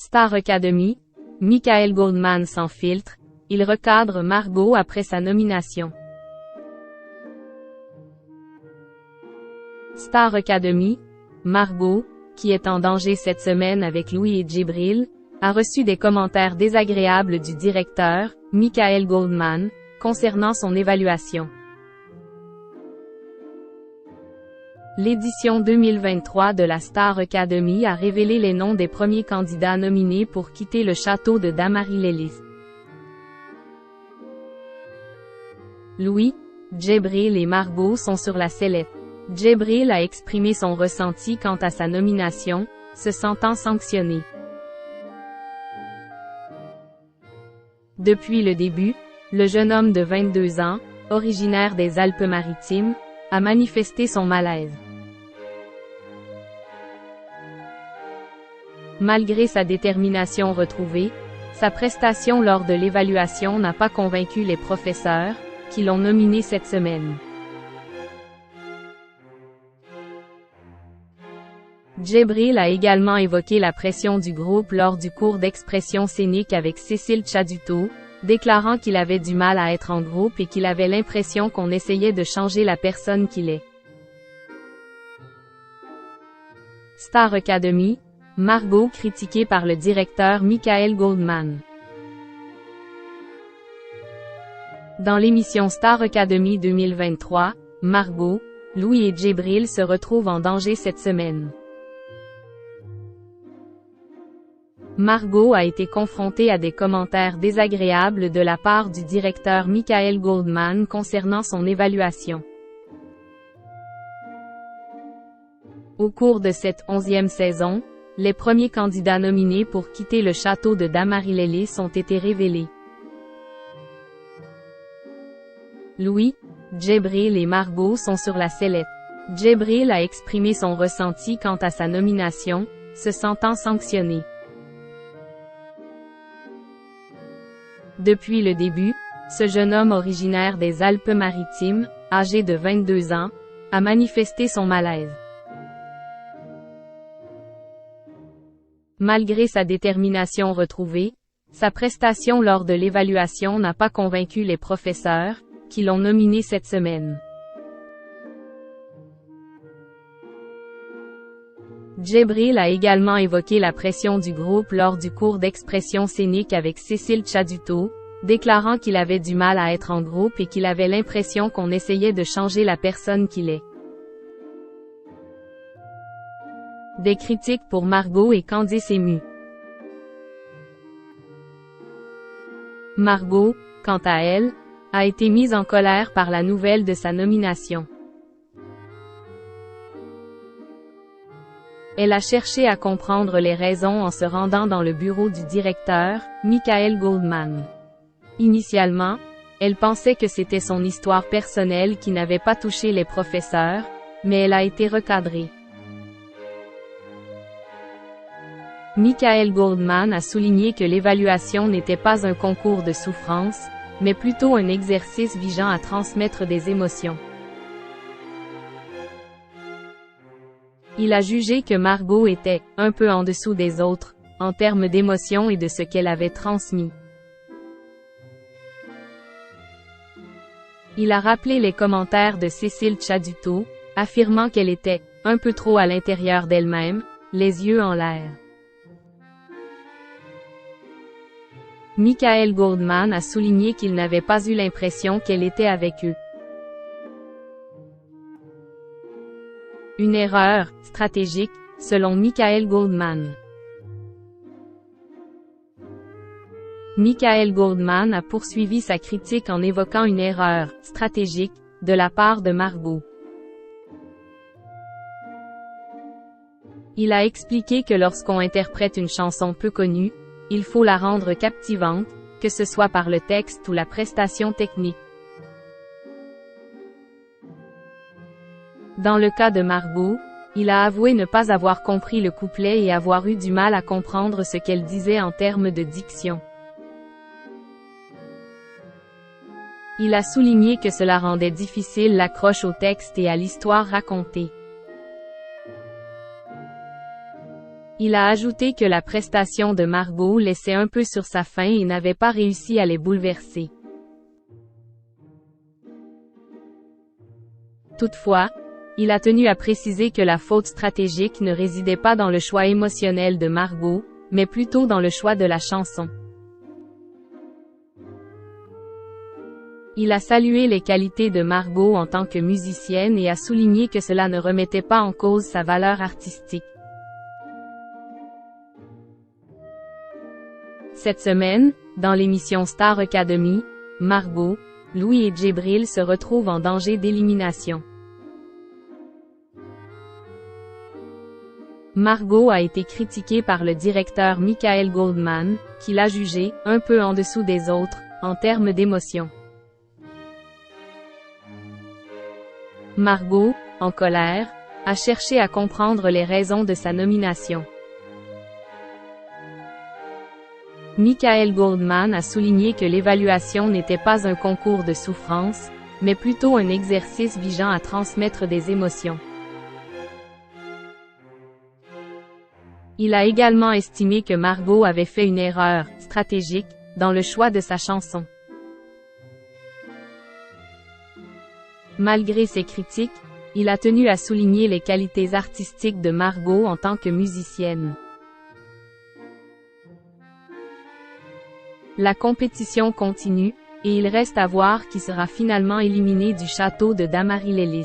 Star Academy, Michael Goldman sans filtre, il recadre Margot après sa nomination. Star Academy, Margot, qui est en danger cette semaine avec Louis et Djibril, a reçu des commentaires désagréables du directeur, Michael Goldman, concernant son évaluation. L'édition 2023 de la Star Academy a révélé les noms des premiers candidats nominés pour quitter le château de Damarie-Lélis. Louis, Djibril et Margot sont sur la sellette. Djibril a exprimé son ressenti quant à sa nomination, se sentant sanctionné. Depuis le début, le jeune homme de 22 ans, originaire des Alpes-Maritimes, a manifesté son malaise. Malgré sa détermination retrouvée, sa prestation lors de l'évaluation n'a pas convaincu les professeurs, qui l'ont nominé cette semaine. Djibril a également évoqué la pression du groupe lors du cours d'expression scénique avec Cécile Chaduto, déclarant qu'il avait du mal à être en groupe et qu'il avait l'impression qu'on essayait de changer la personne qu'il est. Star Academy, Margot critiquée par le directeur Michael Goldman. Dans l'émission Star Academy 2023, Margot, Louis et Djibril se retrouvent en danger cette semaine. Margot a été confrontée à des commentaires désagréables de la part du directeur Michael Goldman concernant son évaluation. Au cours de cette 11e saison, les premiers candidats nominés pour quitter le château de Damarie-Lélis ont été révélés. Louis, Djibril et Margot sont sur la sellette. Djibril a exprimé son ressenti quant à sa nomination, se sentant sanctionné. Depuis le début, ce jeune homme originaire des Alpes-Maritimes, âgé de 22 ans, a manifesté son malaise. Malgré sa détermination retrouvée, sa prestation lors de l'évaluation n'a pas convaincu les professeurs, qui l'ont nominé cette semaine. Djibril a également évoqué la pression du groupe lors du cours d'expression scénique avec Cécile Chaduto, déclarant qu'il avait du mal à être en groupe et qu'il avait l'impression qu'on essayait de changer la personne qu'il est. Des critiques pour Margot et Candice émue. Margot, quant à elle, a été mise en colère par la nouvelle de sa nomination. Elle a cherché à comprendre les raisons en se rendant dans le bureau du directeur, Michael Goldman. Initialement, elle pensait que c'était son histoire personnelle qui n'avait pas touché les professeurs, mais elle a été recadrée. Michael Goldman a souligné que l'évaluation n'était pas un concours de souffrance, mais plutôt un exercice visant à transmettre des émotions. Il a jugé que Margot était « un peu en dessous des autres », en termes d'émotions et de ce qu'elle avait transmis. Il a rappelé les commentaires de Cécile Chaduto, affirmant qu'elle était « un peu trop à l'intérieur d'elle-même, les yeux en l'air ». Michael Goldman a souligné qu'il n'avait pas eu l'impression qu'elle était avec eux. Une erreur stratégique, selon Michael Goldman. Michael Goldman a poursuivi sa critique en évoquant une erreur stratégique de la part de Margot. Il a expliqué que lorsqu'on interprète une chanson peu connue, il faut la rendre captivante, que ce soit par le texte ou la prestation technique. Dans le cas de Margot, il a avoué ne pas avoir compris le couplet et avoir eu du mal à comprendre ce qu'elle disait en termes de diction. Il a souligné que cela rendait difficile l'accroche au texte et à l'histoire racontée. Il a ajouté que la prestation de Margot laissait un peu sur sa faim et n'avait pas réussi à les bouleverser. Toutefois, il a tenu à préciser que la faute stratégique ne résidait pas dans le choix émotionnel de Margot, mais plutôt dans le choix de la chanson. Il a salué les qualités de Margot en tant que musicienne et a souligné que cela ne remettait pas en cause sa valeur artistique. Cette semaine, dans l'émission Star Academy, Margot, Louis et Djibril se retrouvent en danger d'élimination. Margot a été critiquée par le directeur Michael Goldman, qui l'a jugée un peu en dessous des autres, en termes d'émotion. Margot, en colère, a cherché à comprendre les raisons de sa nomination. Michael Goldman a souligné que l'évaluation n'était pas un concours de souffrance, mais plutôt un exercice visant à transmettre des émotions. Il a également estimé que Margot avait fait une erreur stratégique dans le choix de sa chanson. Malgré ses critiques, il a tenu à souligner les qualités artistiques de Margot en tant que musicienne. La compétition continue, et il reste à voir qui sera finalement éliminé du château de Dammarie Lélis.